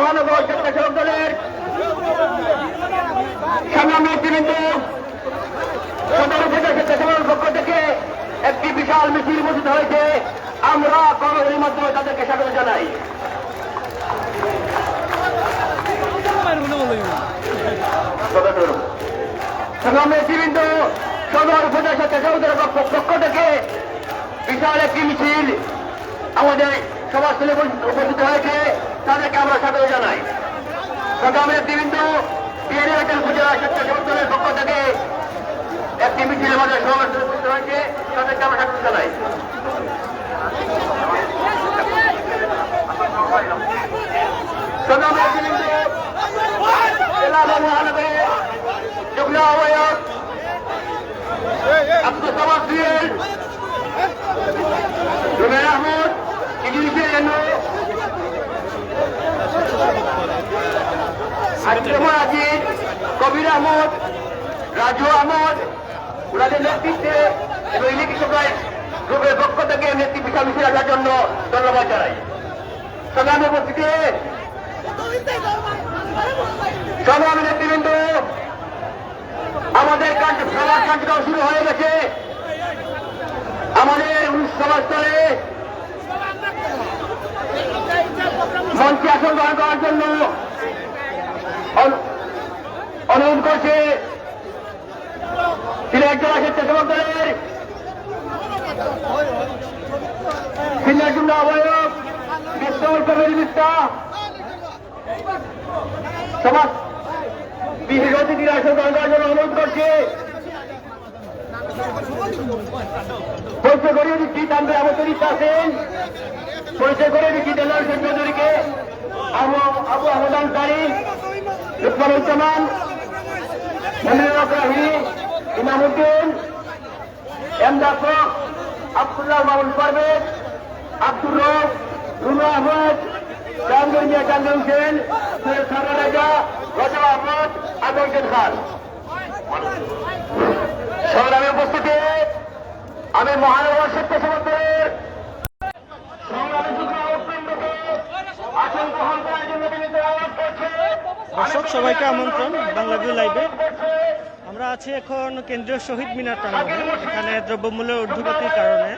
মহানগর স্বেচ্ছাসেবক দলের সংগ্রামী নেতৃবৃন্দ, সদর উপজেলা স্বেচ্ছাসেবকের পক্ষ থেকে একটি বিশাল মিছিল অনুষ্ঠিত হয়েছে। আমরা কর্মসূচির মাধ্যমে তাদেরকে স্বাগত জানাই। সংগ্রামী নেতৃবৃন্দ, সদর উপজেলা স্বেচ্ছাসেবকদের পক্ষ থেকে বিশাল একটি মিছিল আমাদের সমাজস্থলে উপস্থিত হয়েছে, তাদেরকে আমরা স্বাগত জানাই। সংগ্রামী নেতৃবৃন্দ, উপজেলা স্বেচ্ছাসেবক দলের পক্ষ থেকে একটি মিছিল আমাদের সমাজস্থলে উপস্থিত হয়েছে, তাদেরকে আমরা স্বাগত জানাই। সংগ্রামী নেতৃবৃন্দ, জেলা মহানগরের যুগ্ম আহ্বায়ক আব্দুল সামাদ জুয়েল, রুবেল আহমদ, আজিজ, কবির আহমদ, রাজু আহমদ, ওনাদের নেতৃত্বে দৈনিক সভায় গ্রুপের পক্ষ থেকে নেতৃত্ব বিশাল মিছিল আসার জন্য ধন্যবাদ জানাই। সংগ্রামী উপস্থিতি, সংগ্রামী নেতৃবৃন্দ, আমাদের সমাজ কার্যক্রম শুরু হয়ে গেছে। আমাদের সমাজস্থলে মঞ্চে আসন গ্রহণ করার জন্য অনুরোধ করছে সিলেট জেলা স্বেচ্ছাসেবক দলের সিনিয়র যুগ্ম আহ্বায়ক বিশ্বর কবির মিস্তা, সমাজ বিশেষ অতিথির আসন গ্রহণ করার জন্য অনুরোধ করছে। পরিচয় করিয়ে দিচ্ছি তানভীর আহমদ আছেন, পরিচয় করে দিচ্ছি দেলোয়ার হোসেন চৌধুরীকে, আবু আহমদ আনসারী, লুৎফানুজ্জামান, মনিরুল হক রাহি, ইমামউদ্দিন, এমদাদ হক, আব্দুল্লাহ মামুন পারভেজ, আব্দুর রব, রুমা আহমদ, জাহাঙ্গীর মিয়া জাহাঙ্গীর হোসেন, সৈয়দ সারওয়ার রাজা, রজব আহমদ, আজম খান। সংগ্রামী উপস্থিতি, আমি মহানগর স্বেচ্ছাসেবক দলের দর্শক সবাইকে আমন্ত্রণ বাংলাদেশ লাইভে। আমরা আছি এখন কেন্দ্রীয় শহীদ মিনার প্রাঙ্গণে। এখানে দ্রব্যমূল্যের ঊর্ধ্বগতির কারণে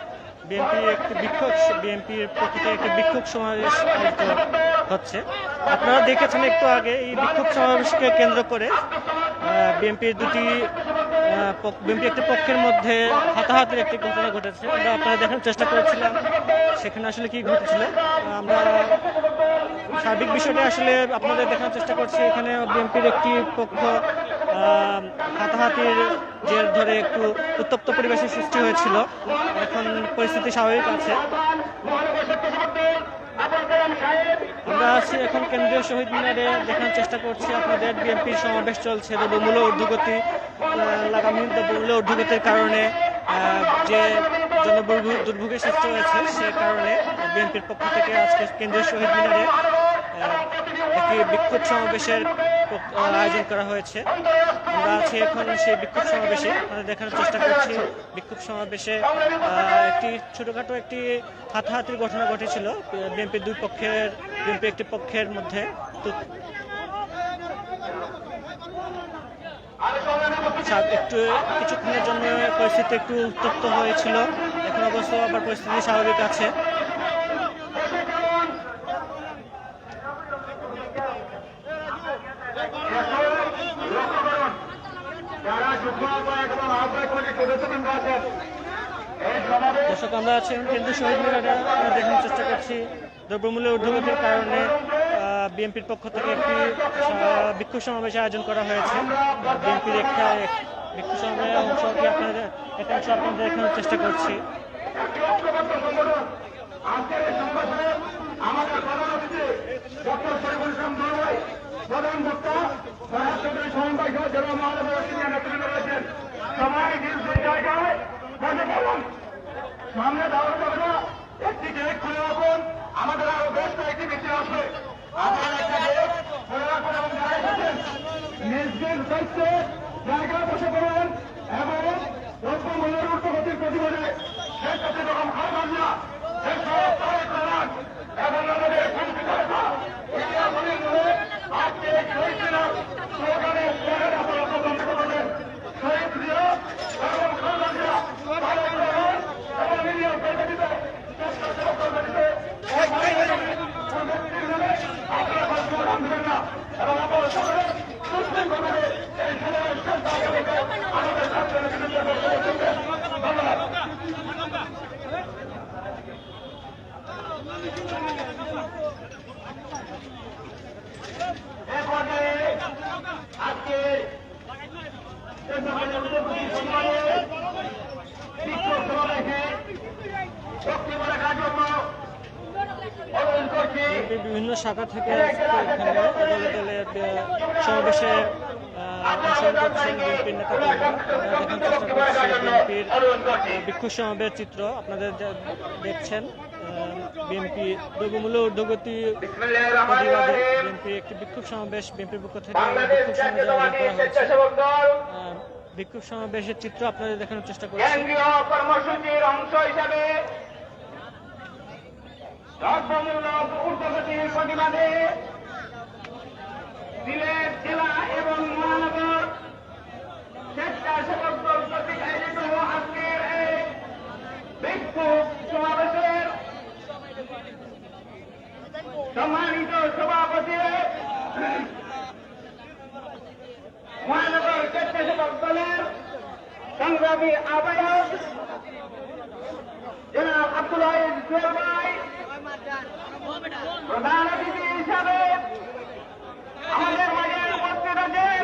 বিএনপির পক্ষ থেকে একটি বিক্ষোভ সমাবেশ আয়োজিত হচ্ছে। আপনারা দেখেছেন একটু আগে এই বিক্ষোভ সমাবেশকে কেন্দ্র করে বিএনপির একটি পক্ষের মধ্যে হাতাহাতির একটি ঘটনা ঘটেছে। আমরা আপনারা দেখার চেষ্টা করেছিলাম সেখানে আসলে কি ঘটেছিল। আমরা সার্বিক বিষয়টা আসলে আপনাদের দেখানোর চেষ্টা করছি। এখানে বিএনপির একটি পক্ষ হাতাহাতির জের ধরে একটু উত্তপ্ত পরিবেশের সৃষ্টি হয়েছিল। এখন পরিস্থিতি স্বাভাবিক আছে। আমরা আছি এখন কেন্দ্রীয় শহীদ মিনারে, দেখানোর চেষ্টা করছি আপনাদের বিএনপির সমাবেশ চলছে। দ্রব্যমূল্য ঊর্ধ্বগতি, লাগামহীন দ্রব্যমূল্য ঊর্ধ্বগতির কারণে যে দুর্ভোগের সৃষ্টি হয়েছে, সে কারণে বিএনপির পক্ষ থেকে আজকে কেন্দ্রীয় শহীদ মিনারে একটি বিক্ষোভ সমাবেশের আয়োজন করা হয়েছে। আমরা আছি এখন সেই বিক্ষোভ সমাবেশে, আপনাদের দেখানোর চেষ্টা করছি। বিক্ষোভ সমাবেশে একটি ছোটখাটো একটি হাতাহাতির ঘটনা ঘটেছিল বিএনপির একটি পক্ষের মধ্যে। তো একটু কিছুক্ষণের জন্য পরিস্থিতি একটু উত্তপ্ত হয়েছিল, এখন অবশ্য আবার পরিস্থিতি স্বাভাবিক আছে। দর্শক, আমরা আছি কেন্দ্রীয় শহীদ মিনারে, দেখানোর চেষ্টা করছি দ্রব্যমূল্যের ঊর্ধ্বগতির কারণে বিএনপির পক্ষ থেকে একটি বিক্ষোভ সমাবেশের আয়োজন করা হয়েছে। বিএনপির একটা বিক্ষোভ সমাবেশের অংশকে আপনাদের দেখানোর চেষ্টা করছি। সামনে দাঁড়ানো যাবে না, একটি গেট খুলে রাখুন। আমাদের আরো বেশ কয়েকটি মিছিল আসবে, আপনারা একটা গেট খুলে রাখুন এবং যারা এসেছেন নিজ নিজ দায়িত্বে জায়গায় বসে পড়ুন এবং দ্রব্যমূল্যের ঊর্ধ্বগতির প্রতিবাদে শেখ হাসিনা এবং খালেদা জিয়া এবং আমাদের বক্তব্য রাখার জন্য অনুরোধ করছি। বিএনপির বিভিন্ন শাখা থেকে এখানে দলে দলে সমাবেশে অংশগ্রহণ করছেন বিএনপির নেতাকর্মীরা। দেখার চেষ্টা করছি বিএনপির বিক্ষোভ সমাবেশের চিত্র আপনাদের দেখছেন। বিএনপি দ্রব্যমূল্য ঊর্ধ্বগতি প্রতিবাদে বিএনপি একটি বিক্ষোভ সমাবেশ বিএনপির পক্ষ থেকে বিক্ষোভ সমাবেশের চিত্র আপনাদের দেখানোর চেষ্টা করছি। কেন্দ্রীয় কর্মসূচির অংশ হিসাবে দ্রব্যমূল্য ঊর্ধ্বগতির প্রতিবাদে সিলেট জেলা এবং মহানগর স্বেচ্ছাসেবক দল কর্তৃক আয়োজিত আজকের এই বিক্ষোভ সমাবেশের সম্মানিত সভাপতি মহানগর স্বেচ্ছাসেবক দলের সংগ্রামী আহ্বায়ক জনাব আব্দুল আজিজ জুয়েল ভাই, প্রধান অতিথি হিসাবে আমাদের মাঝে উপস্থিত আছেন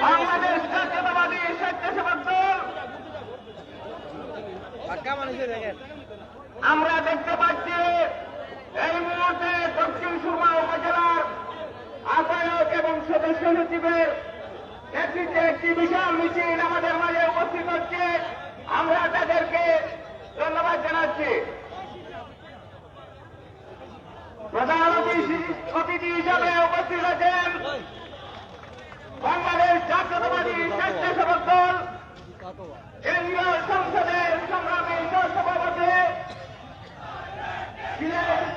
বাংলাদেশ জাতীয়তাবাদী স্বেচ্ছাসেবক দল। আমরা দেখতে পাচ্ছি এই মুহূর্তে দক্ষিণ সুরমা উপজেলার আহ্বায়ক এবং সদস্য সচিবের নেতৃত্বে একটি বিশাল মিছিল আমাদের মাঝে উপস্থিত হচ্ছে। আমরা তাদেরকে ধন্যবাদ জানাচ্ছি। প্রধান অতিথি হিসাবে উপস্থিত আছেন বাংলাদেশ জাতীয়তাবাদী স্বেচ্ছাসেবক দল কেন্দ্রীয় সংসদের সংগ্রামী সহসভাপতি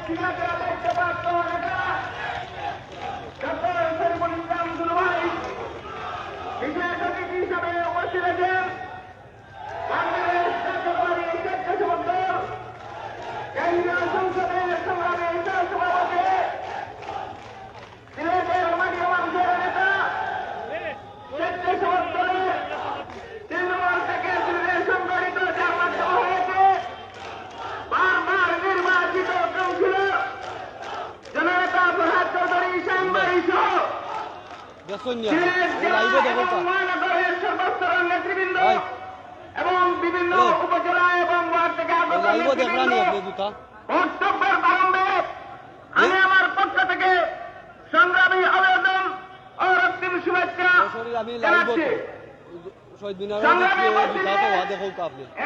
সিলেটের দায়িত্বপ্রাপ্ত নেতা ডক্টর শরীফুল ইসলাম দুলুভাই, বিশেষ অতিথি হিসাবে উপস্থিত আছেন বাংলাদেশ জাতীয়তাবাদী স্বেচ্ছাসেবক দল কেন্দ্রীয় সংসদের সংগ্রামী সহসভাপতি সিলেটের মাটির মানুষের নেতা স্বেচ্ছাসেবক দলের তৃণমূল থেকে সিলেটের সংগঠিত যার মাধ্যমে হয়েছে বারবার নির্বাচিত কাউন্সিলর জননেতা ফরহাদ চৌধুরী সাংবাই সহ সিলেট জেলা এবং মহানগরের সর্বস্তরের নেতৃবৃন্দ এবং বিভিন্ন উপজেলা এবং ওয়ার্ড থেকে আগত নেতৃবৃন্দ, বক্তব্যের প্রারম্ভে আমি আমার পক্ষ থেকে সংগ্রামী আবেদন ও রক্তিম শুভেচ্ছা জানাচ্ছি।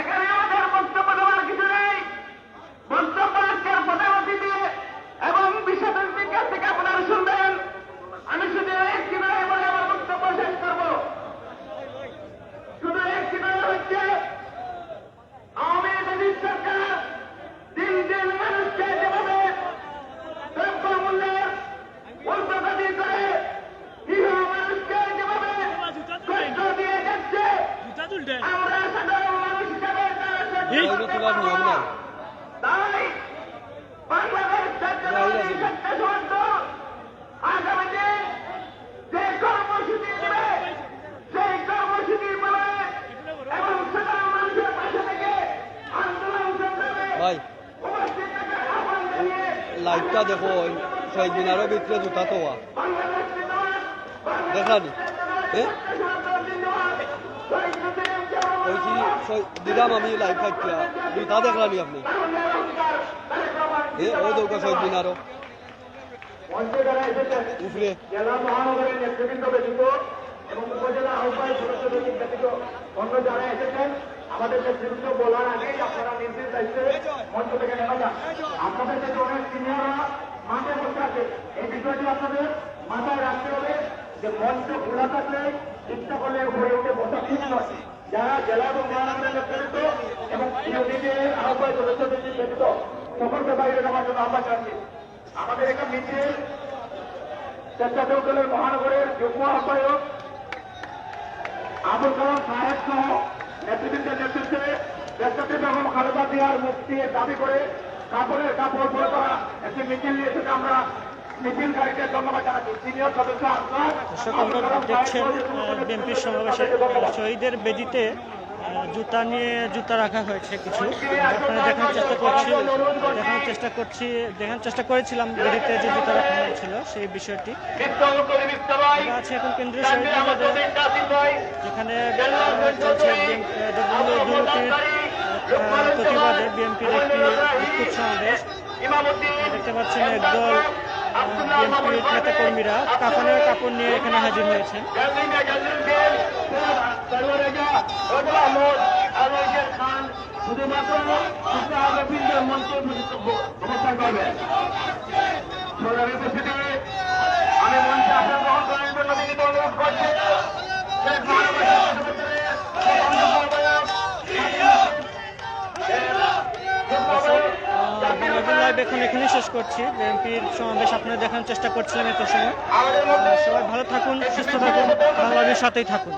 এখানে আমাদের বক্তব্য দেওয়ার কিছু নেই। বক্তব্য আজকের প্রধান অতিথি এবং বিশ্বব্যাপীর কাছ থেকে আপনারা শুনবেন। আমি শুধু একটি নয় বলে আমার বক্তব্য শেষ করব। শুধু একটি নয় হচ্ছে আওয়ামী লীগ সরকার দিন দিন মানুষকে যেভাবে দ্রব্যমূল্যের ঊর্ধ্বগতি করে নিরীহ মানুষকে যেভাবে কষ্ট দিয়ে যাচ্ছে, আমরা সাধারণ মানুষ হিসাবে তাই বাংলাদেশ জাতীয়তাবাদী স্বেচ্ছাসেবক দল আগামী দিন যে কর্মসূচি দেবে সেই কর্মসূচি বলে এবং সাধারণ মানুষের পাশে থেকে আন্দোলন সংগ্রামে উপস্থিত থাকার আহ্বান জানিয়ে লাইভটা দেখো শহীদ মিনারের ভিতরে জুতা তো বাংলাদেশ দেখানি দিলাম আমি লাইভ খাইছিলাম জুতা দেখলানি আপনি ওই দৌকা শহীদ মিনারও মঞ্চে যারা এসেছেন উপরে জেলা মহানগরের নেতৃবৃন্দ ব্যতীত এবং উপজেলা আহ্বায়ক সদস্য ব্যতীত অন্য যারা এসেছেন আমাদের নেতৃবৃন্দ বলার আগেই আপনারা নির্দেশ দায়িত্বে মঞ্চ থেকে নেমে যান। আপনাদের যে অনেক সিনিয়ররা মাঠে বসে আছে, এই বিষয়টি আপনাদের মাথায় রাখতে হবে যে মঞ্চ খোলা থাকলে ইচ্ছা করলে উপরে উঠে বসা ঠিক নয়। যারা জেলা এবং মহানগরের নেতৃবৃন্দ এবং ইউনিটের আহ্বায়ক সদস্য ব্যতীত সকলকে বাইরে নেওয়ার জন্য আহ্বান জানাচ্ছি। আমাদের একটা মিছিল স্বেচ্ছাসেবক দলের মহানগরের যুগ্ম আহ্বায়ক আবুল কালাম সাহেব সহ নেতৃবৃন্দের নেতৃত্বে দেশটাকে বেগম খালেদা জিয়ার মুক্তি দাবি করে কাপড়ের কাপড় পরে তারা একটি মিছিল নিয়ে এসেছে। আমরা মিছিলকারীদের ধন্যবাদ জানাচ্ছি। সিনিয়র সদস্য দর্শক আপনারা দেখছেন বিএনপির সমাবেশে শহীদের বেদিতে জুতা রাখা হয়েছে কিছু। আপনারা দেখানোর চেষ্টা করেছিলাম বেদিতে যে জুতা রাখা হয়েছিল সেই বিষয়টি। আছে এখন কেন্দ্রীয় শহীদ মিনারে, যেখানে চলছে প্রতিবাদে বিএনপির একটি বিক্ষোভ সমাবেশ। দেখতে পাচ্ছেন একদল বিএনপির নেতাকর্মীরা কাফনের কাপড় নিয়ে এখানে হাজির হয়েছেন। শুধুমাত্র মঞ্চে অবস্থান করবেন। আমি মঞ্চে আসন গ্রহণ করার জন্য বিনীত অনুরোধ করছি। লাইভ এখন এখানেই শেষ করছি। বিএনপির সমাবেশ আপনারা দেখানোর চেষ্টা করছিলেন এত সময়। সবাই ভালো থাকুন, সুস্থ থাকুন, বাংলাদেশের সাথেই থাকুন।